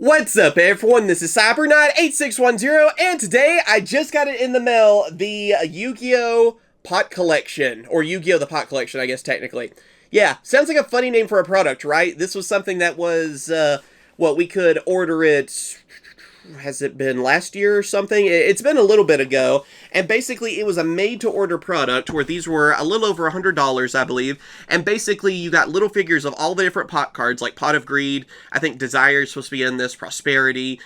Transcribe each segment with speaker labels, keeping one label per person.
Speaker 1: What's up, everyone? This is CyberKnight8610, and today I just got it in the mail, the Yugioh pot collection, or Yugioh the pot collection, I guess, technically. Yeah, sounds like a funny name for a product, right? This was something that was, we could order it, has it been last year or something? It's been a little bit ago, and basically it was a made-to-order product where these were a little over $100, I believe, and basically you got little figures of all the different pot cards, like Pot of Greed, I think Desire is supposed to be in this, Prosperity,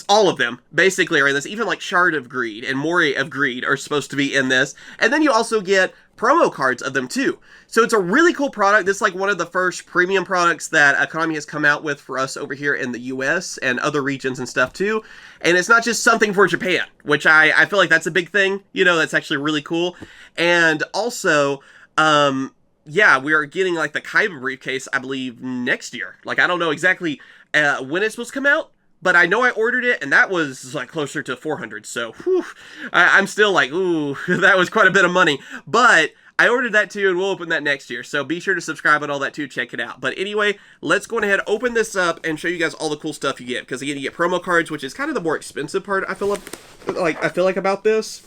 Speaker 1: all of them, basically, are in this. Even like Shard of Greed and Moray of Greed are supposed to be in this, and then you also get promo cards of them too. So it's a really cool product. This is like one of the first premium products that Konami has come out with for us over here in the US and other regions and stuff too. And it's not just something for Japan, which I feel like that's a big thing, you know, that's actually really cool. And also, yeah, we are getting like the Kaiba briefcase, I believe, next year. Like, I don't know exactly when it's supposed to come out, but I know I ordered it, and that was, like, closer to 400, so, whew, I'm still like, ooh, that was quite a bit of money, but I ordered that too, and we'll open that next year, so be sure to subscribe and all that too, check it out. But anyway, let's go ahead, open this up, and show you guys all the cool stuff you get, because again, you get promo cards, which is kind of the more expensive part, I feel like about this,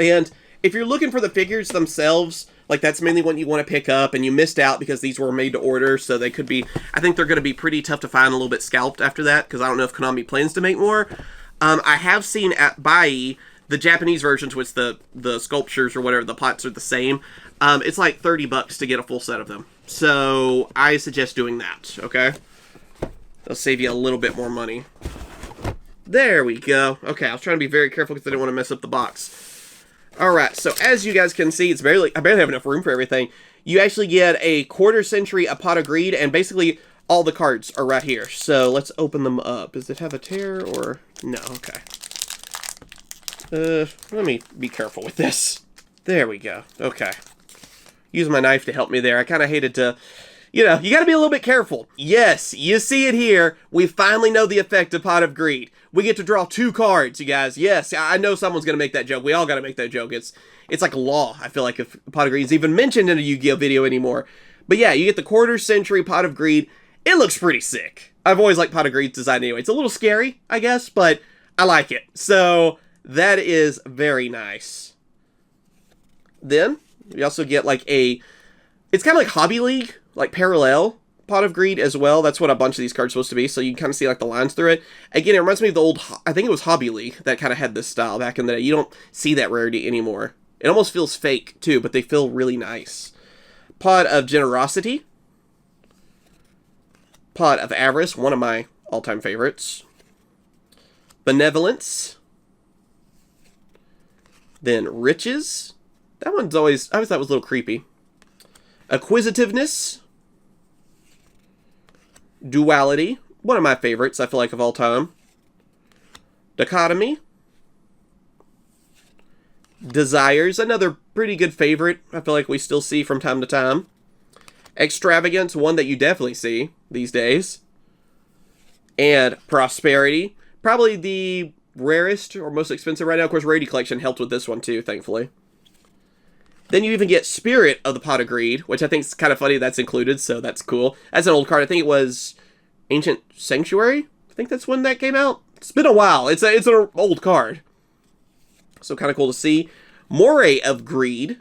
Speaker 1: and if you're looking for the figures themselves, like, that's mainly what you want to pick up, and you missed out because these were made to order, so they could be, I think they're going to be pretty tough to find, a little bit scalped after that, because I don't know if Konami plans to make more. I have seen at Bai, the Japanese versions, which the sculptures or whatever, the pots are the same, it's like $30 to get a full set of them. So, I suggest doing that, okay? They'll save you a little bit more money. There we go. Okay, I was trying to be very careful because I didn't want to mess up the box. Alright, so as you guys can see, I barely have enough room for everything. You actually get a quarter century, a Pot of Greed, and basically all the cards are right here. So let's open them up. Does it have a tear or... No, okay. Let me be careful with this. There we go. Okay. Use my knife to help me there. I kind of hated to... You know, you gotta be a little bit careful. Yes, you see it here. We finally know the effect of Pot of Greed. We get to draw 2 cards, you guys. Yes, I know someone's gonna make that joke. We all gotta make that joke. It's like law, I feel like, if Pot of Greed is even mentioned in a Yu-Gi-Oh video anymore. But yeah, you get the quarter century Pot of Greed. It looks pretty sick. I've always liked Pot of Greed's design anyway. It's a little scary, I guess, but I like it. So, that is very nice. Then, we also get like a... It's kind of like Hobby League, like parallel Pot of Greed as well. That's what a bunch of these cards are supposed to be, so you can kind of see like the lines through it. Again, it reminds me of the old, I think it was Hobby League that kind of had this style back in the day. You don't see that rarity anymore. It almost feels fake too, but they feel really nice. Pot of Generosity. Pot of Avarice, one of my all-time favorites. Benevolence. Then Riches. That one's always, I always thought was a little creepy. Acquisitiveness. Duality, one of my favorites, I feel like, of all time. Dichotomy. Desires, another pretty good favorite, I feel like we still see from time to time. Extravagance, one that you definitely see these days. And Prosperity, probably the rarest or most expensive right now. Of course, Rarity Collection helped with this one too, thankfully. Then you even get Spirit of the Pot of Greed, which I think is kind of funny that's included, so that's cool. That's an old card. I think it was Ancient Sanctuary. I think that's when that came out. It's been a while. It's an old card. So kind of cool to see. Moray of Greed.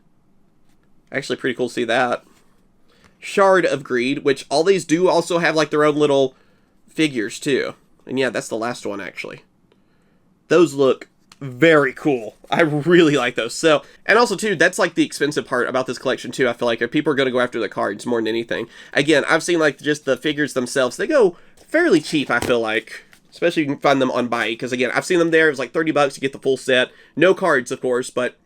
Speaker 1: Actually pretty cool to see that. Shard of Greed, which all these do also have like their own little figures too. And yeah, that's the last one actually. Those look very cool. I really like those. So, and also too, that's like the expensive part about this collection too. I feel like if people are going to go after the cards more than anything. Again, I've seen like just the figures themselves. They go fairly cheap, I feel like. Especially if you can find them on Bai. Because again, I've seen them there. It was like $30 to get the full set. No cards, of course, but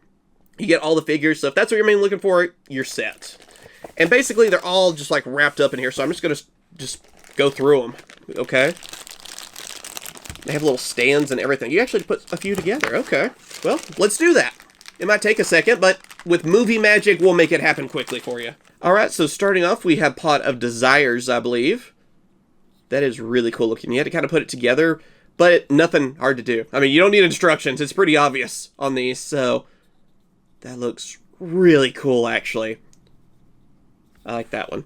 Speaker 1: you get all the figures. So if that's what you're mainly looking for, you're set. And basically, they're all just like wrapped up in here. So I'm just going to just go through them. Okay. They have little stands and everything. You actually put a few together. Okay. Well, let's do that. It might take a second, but with movie magic, we'll make it happen quickly for you. Alright, so starting off, we have Pot of Desires, I believe. That is really cool looking. You had to kind of put it together, but nothing hard to do. I mean, you don't need instructions. It's pretty obvious on these, so that looks really cool, actually. I like that one.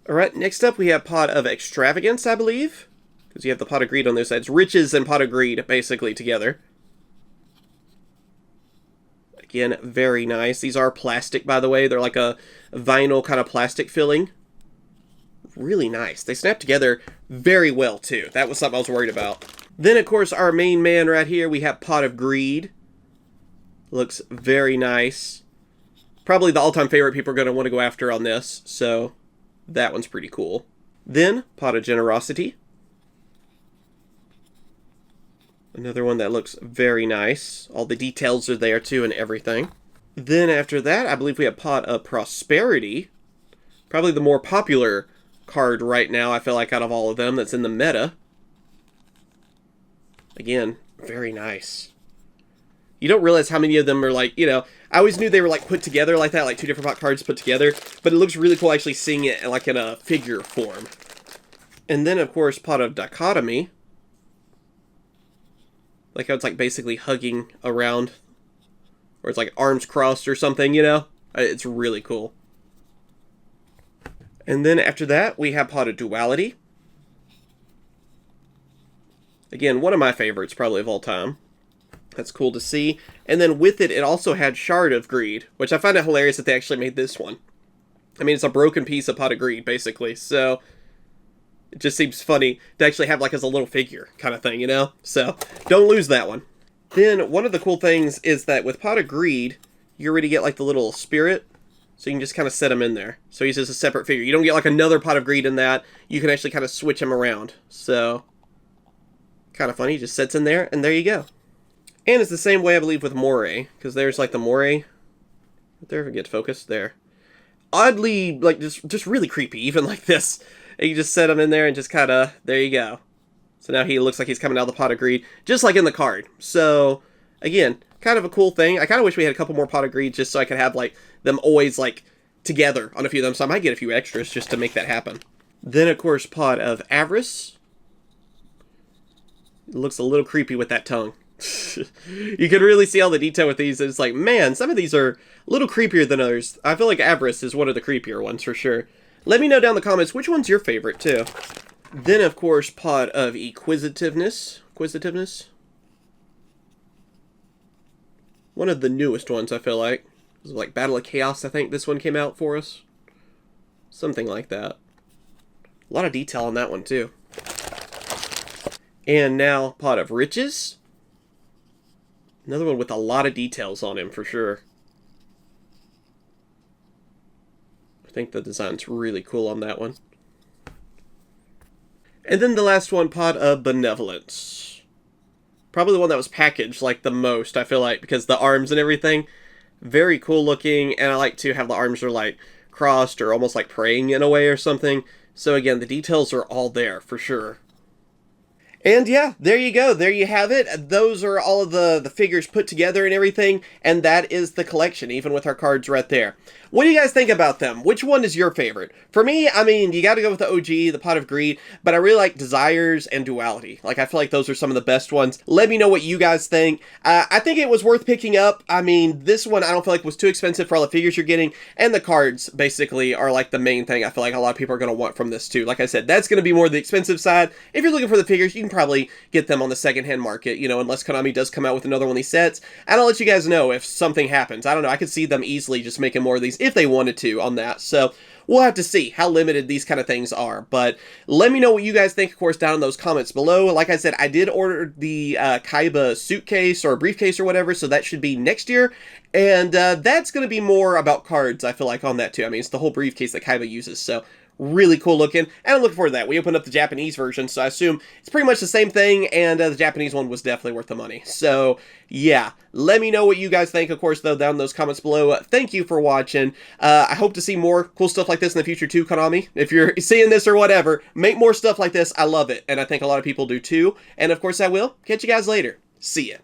Speaker 1: Alright, next up we have Pot of Extravagance, I believe. Because you have the Pot of Greed on those sides. Riches and Pot of Greed, basically, together. Again, very nice. These are plastic, by the way. They're like a vinyl kind of plastic filling. Really nice. They snap together very well, too. That was something I was worried about. Then, of course, our main man right here, we have Pot of Greed. Looks very nice. Probably the all-time favorite people are going to want to go after on this, so that one's pretty cool. Then, Pot of Generosity. Another one that looks very nice. All the details are there, too, and everything. Then, after that, I believe we have Pot of Prosperity. Probably the more popular card right now, I feel like, out of all of them that's in the meta. Again, very nice. You don't realize how many of them are like, you know, I always knew they were like put together like that, like two different pot cards put together, but it looks really cool actually seeing it like in a figure form. And then, of course, Pot of Dichotomy. Like how it's like basically hugging around, or it's like arms crossed or something, you know? It's really cool. And then after that, we have Pot of Duality. Again, one of my favorites probably of all time. That's cool to see. And then with it, it also had Shard of Greed, which I find it hilarious that they actually made this one. I mean, it's a broken piece of Pot of Greed, basically. So it just seems funny to actually have like as a little figure kind of thing, you know? So don't lose that one. Then one of the cool things is that with Pot of Greed, you already get like the little spirit. So you can just kind of set him in there. So he's just a separate figure. You don't get like another Pot of Greed in that. You can actually kind of switch him around. So kind of funny. He just sits in there, and there you go. And it's the same way, I believe, with Moray. Because there's like the Moray. There, if it gets focused. There. Oddly, like, just really creepy. Even like this. And you just set him in there and just kind of, there you go. So now he looks like he's coming out of the Pot of Greed. Just like in the card. So, again, kind of a cool thing. I kind of wish we had a couple more Pot of Greed just so I could have, like, them always, like, together on a few of them. So I might get a few extras just to make that happen. Then, of course, Pot of Avarice. It looks a little creepy with that tongue. You can really see all the detail with these. It's like, man, some of these are a little creepier than others. I feel like Avarice is one of the creepier ones for sure. Let me know down in the comments which one's your favorite too. Then, of course, Pot of Inquisitiveness. One of the newest ones, I feel like. It was like Battle of Chaos, I think this one came out for us. Something like that. A lot of detail on that one too. And now, Pot of Riches. Another one with a lot of details on him, for sure. I think the design's really cool on that one. And then the last one, Pot of Benevolence. Probably the one that was packaged, like, the most, I feel like, because the arms and everything. Very cool looking, and I like to have the arms are, like, crossed or almost like praying in a way or something. So, again, the details are all there, for sure. And yeah, there you go. There you have it. Those are all of the figures put together and everything. And that is the collection, even with our cards right there. What do you guys think about them? Which one is your favorite? For me, I mean, you got to go with the OG, the Pot of Greed. But I really like Desires and Duality. Like, I feel like those are some of the best ones. Let me know what you guys think. I think it was worth picking up. I mean, this one I don't feel like was too expensive for all the figures you're getting. And the cards, basically, are like the main thing I feel like a lot of people are going to want from this too. Like I said, that's going to be more the expensive side. If you're looking for the figures, you can probably get them on the secondhand market, you know, unless Konami does come out with another one of these sets. And I'll let you guys know if something happens. I don't know, I could see them easily just making more of these if they wanted to on that. So we'll have to see how limited these kind of things are. But let me know what you guys think, of course, down in those comments below. Like I said, I did order the Kaiba suitcase or briefcase or whatever, so that should be next year. And that's going to be more about cards, I feel like, on that too. I mean, it's the whole briefcase that Kaiba uses, so really cool looking, and I'm looking forward to that. We opened up the Japanese version, so I assume it's pretty much the same thing, and the Japanese one was definitely worth the money. So, yeah. Let me know what you guys think, of course, though, down in those comments below. Thank you for watching. I hope to see more cool stuff like this in the future, too, Konami. If you're seeing this or whatever, make more stuff like this. I love it, and I think a lot of people do, too. And, of course, I will. Catch you guys later. See ya.